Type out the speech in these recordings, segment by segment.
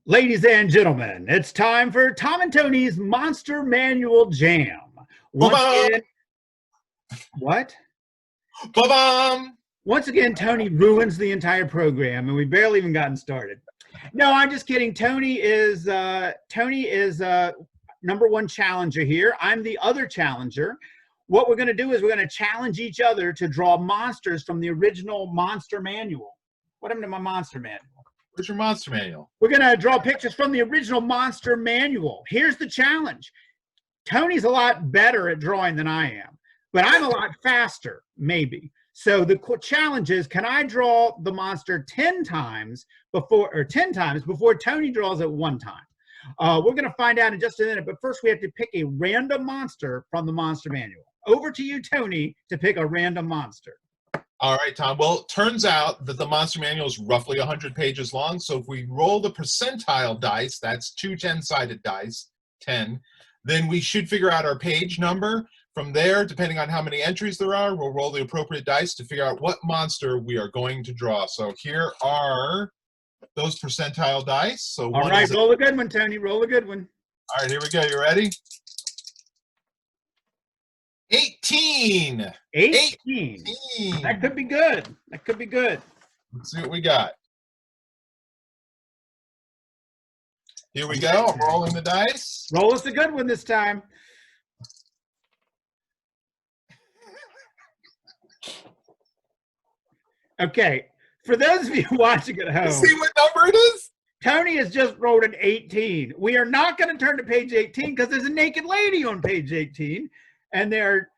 Ladies and gentlemen, it's time for Tom and Tony's Monster Manual Jam. Once again, what? Ba-bam! Once again, Tony ruins the entire program, and we barely even gotten started. No, I'm just kidding. Tony is number one challenger here. I'm the other challenger. What we're going to do is we're going to challenge each other to draw monsters from the original Monster Manual. What happened to my Monster Manual? Where's your Monster Manual? We're going to draw pictures from the original Monster Manual. Here's the challenge. Tony's a lot better at drawing than I am, but I'm a lot faster, maybe. So the challenge is, can I draw the monster 10 times before Tony draws it one time? We're going to find out in just a minute, but first we have to pick a random monster from the Monster Manual. Over to you, Tony, to pick a random monster. All right, Tom. Well, it turns out that the Monster Manual is roughly 100 pages long, so if we roll the percentile dice, that's two 10-sided dice, 10, then we should figure out our page number. From there, depending on how many entries there are, we'll roll the appropriate dice to figure out what monster we are going to draw. So here are those percentile dice. So all right, roll a good one, Tony. Roll a good one. All right, here we go. You ready? 18. 18. That could be good. That could be good. Let's see what we got. Here we go. I'm rolling the dice. Roll us a good one this time. Okay, for those of you watching at home, see what number it is? Tony has just rolled an 18. We are not going to turn to page 18 because there's a naked lady on page 18, and there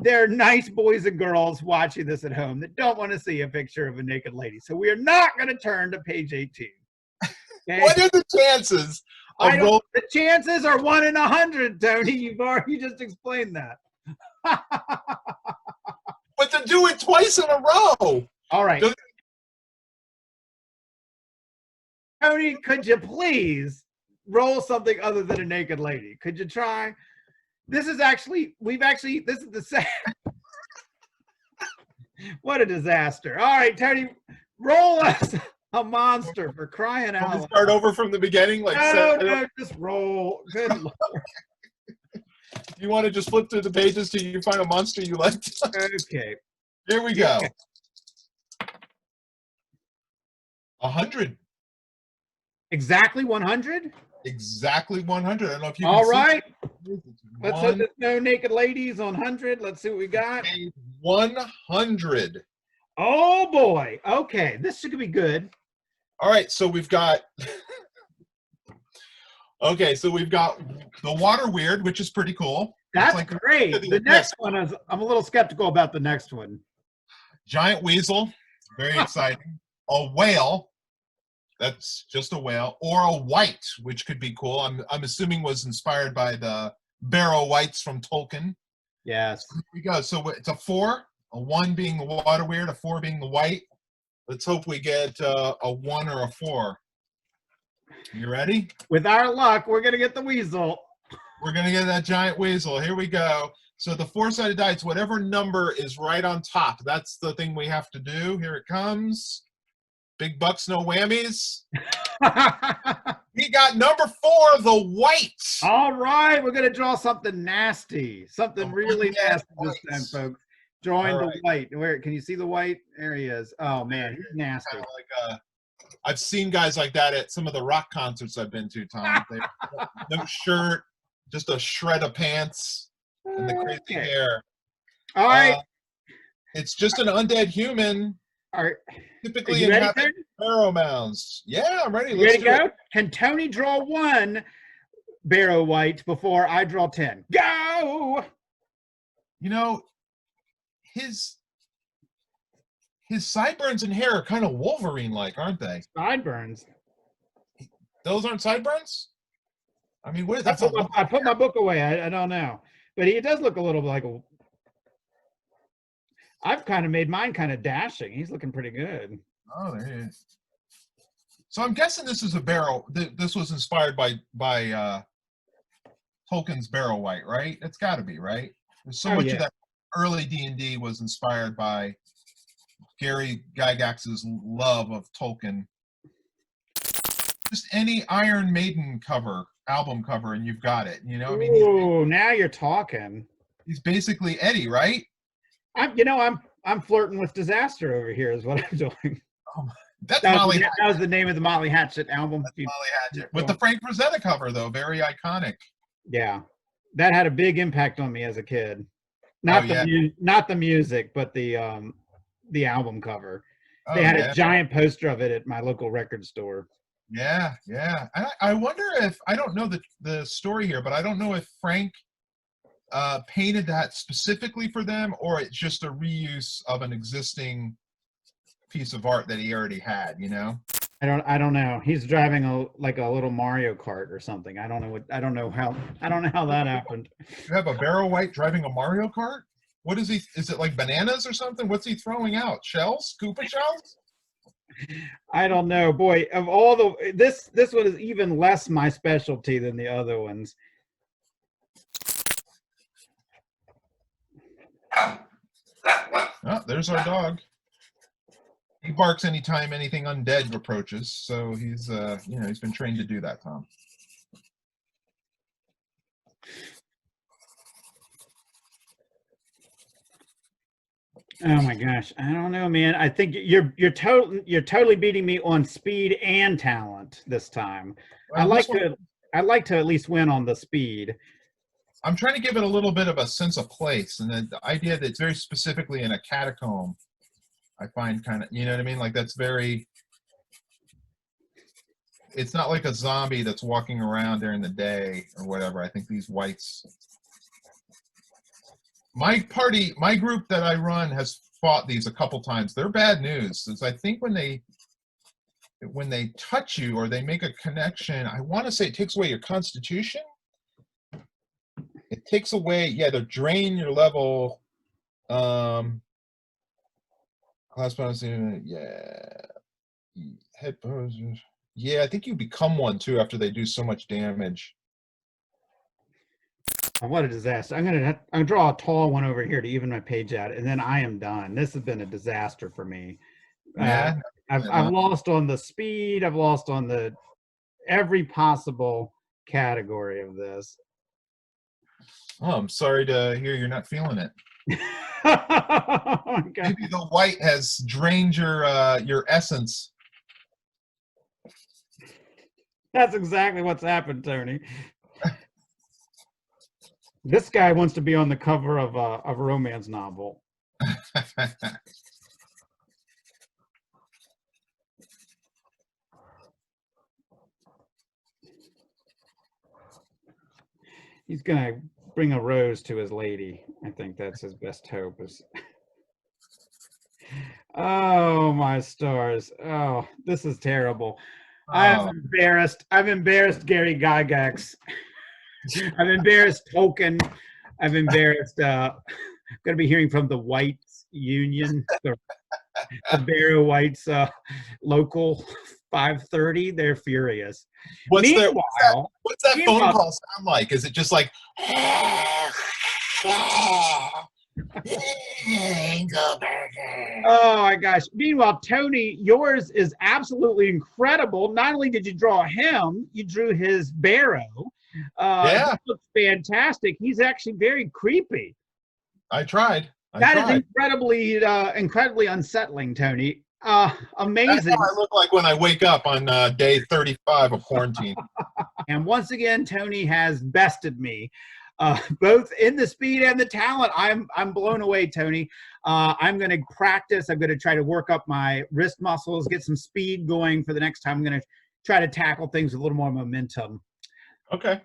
are nice boys and girls watching this at home that don't want to see a picture of a naked lady. So we are not going to turn to page 18. Okay? What are the chances? The chances are 1 in 100, Tony. You just explained that. But to do it twice in a row. All right. Tony, could you please roll something other than a naked lady? Could you try? This is the second. What a disaster. All right, Tony, roll us a monster for crying out loud. Start over from the beginning? No, just roll. Good Lord. You want to just flip through the pages till you find a monster you like? Okay. Here we go. 100. Exactly 100? Exactly 100. I don't know if you can all see. Right. Let's hope there's no naked ladies on 100. Let's see what we got. 100. Oh, boy. Okay. This should be good. All right. So we've got... Okay, so we've got the Water Weird, which is pretty cool. That's like great. The next one is, I'm a little skeptical about the next one. Giant Weasel, very exciting. A whale, that's just a whale, or a Wight, which could be cool. I'm assuming was inspired by the Barrow Wights from Tolkien. Yes. So here we go. So it's a 4, a 1 being the Water Weird, a 4 being the Wight. Let's hope we get a 1 or a 4. You ready? With our luck, we're going to get the weasel. We're going to get that giant weasel. Here we go. So the 4-sided dice, whatever number is right on top, that's the thing we have to do. Here it comes. Big bucks, no whammies. We got number 4, the Wight. All right. We're going to draw something nasty. Something really nasty this time, folks. Drawing the Wight. Where can you see the Wight? There he is. Oh, man. He's nasty. Kind of like I've seen guys like that at some of the rock concerts I've been to, Tom. No shirt, just a shred of pants, and the crazy hair. All right. It's just an undead human. All right. Typically inhabit barrow mounds. Yeah, I'm ready. Let's go. Can Tony draw 1 Barrow Wight before I draw 10? Go! You know, his sideburns and hair are kind of Wolverine-like, aren't they? Sideburns? Those aren't sideburns? I mean, what is that? I put my book away. I don't know. But he does look a little like a... I've kind of made mine kind of dashing. He's looking pretty good. Oh, there he is. So I'm guessing this is a barrow. This was inspired by Tolkien's Barrow Wight, right? It's got to be, right? There's so much of that early D&D was inspired by Gary Gygax's love of Tolkien. just any Iron Maiden album cover, and you've got it. You know, I mean, Ooh, now you're talking. he's basically Eddie, right? I'm flirting with disaster over here is what I'm doing. Oh, that's That Molly. was the name of the Molly Hatchet album. That's Molly Hatchet with the Frank Frazetta cover, though, very iconic. Yeah, that had a big impact on me as a kid. Not the music, but the album cover. They had a giant poster of it at my local record store. Yeah, yeah. I wonder if, I don't know the story here, but I don't know if Frank painted that specifically for them, or it's just a reuse of an existing piece of art that he already had, you know? I don't know. He's driving a little Mario Kart or something. I don't know how that happened. You have a Barrow Wight driving a Mario Kart? What is he? Is it like bananas or something? What's he throwing out? Shells? Koopa shells? I don't know. Boy, of all this one is even less my specialty than the other ones. Oh, there's our dog. He barks anytime anything undead approaches, so he's he's been trained to do that, Tom. Oh my gosh, I don't know, man. I think you're totally beating me on speed and talent this time. I'd like to at least win on the speed. I'm trying to give it a little bit of a sense of place, and the idea that it's very specifically in a catacomb, I find kind of, you know what I mean? Like that's very, it's not like a zombie that's walking around during the day or whatever. I think these Wights, my group that I run has fought these a couple times. They're bad news. Since I think when they touch you or they make a connection, I want to say it takes away your constitution. It takes away, they drain your level. Class bonus, head poses. Yeah, I think you become one too after they do so much damage. Oh, what a disaster! I'm gonna draw a tall one over here to even my page out, and then I am done. This has been a disaster for me. Yeah, I've lost on the speed. I've lost on every possible category of this. Oh, I'm sorry to hear you're not feeling it. Oh, maybe the Wight has drained your essence. That's exactly what's happened, Tony. This guy wants to be on the cover of a romance novel. He's gonna bring a rose to his lady. I think that's his best hope. Oh my stars! Oh, this is terrible. Oh. I'm embarrassed, Gary Gygax. I'm embarrassed, Tolkien. I'm embarrassed. Going to be hearing from the Wights Union, the Barrow Wights local 5:30. They're furious. What's that phone call sound like? Is it just like Angleberger? Oh my gosh. Meanwhile, Tony, yours is absolutely incredible. Not only did you draw him, you drew his Barrow. That looks fantastic. He's actually very creepy. I tried. That is incredibly unsettling, Tony. Amazing. That's how I look like when I wake up on day 35 of quarantine. And once again, Tony has bested me, both in the speed and the talent. I'm blown away, Tony. I'm going to practice. I'm going to try to work up my wrist muscles, get some speed going for the next time. I'm going to try to tackle things with a little more momentum. Okay.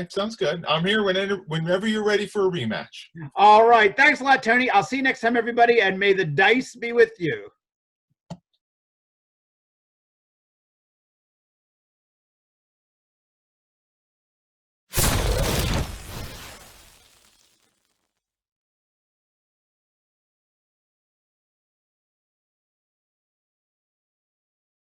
Sounds good. I'm here whenever you're ready for a rematch. All right. Thanks a lot, Tony. I'll see you next time, everybody, and may the dice be with you.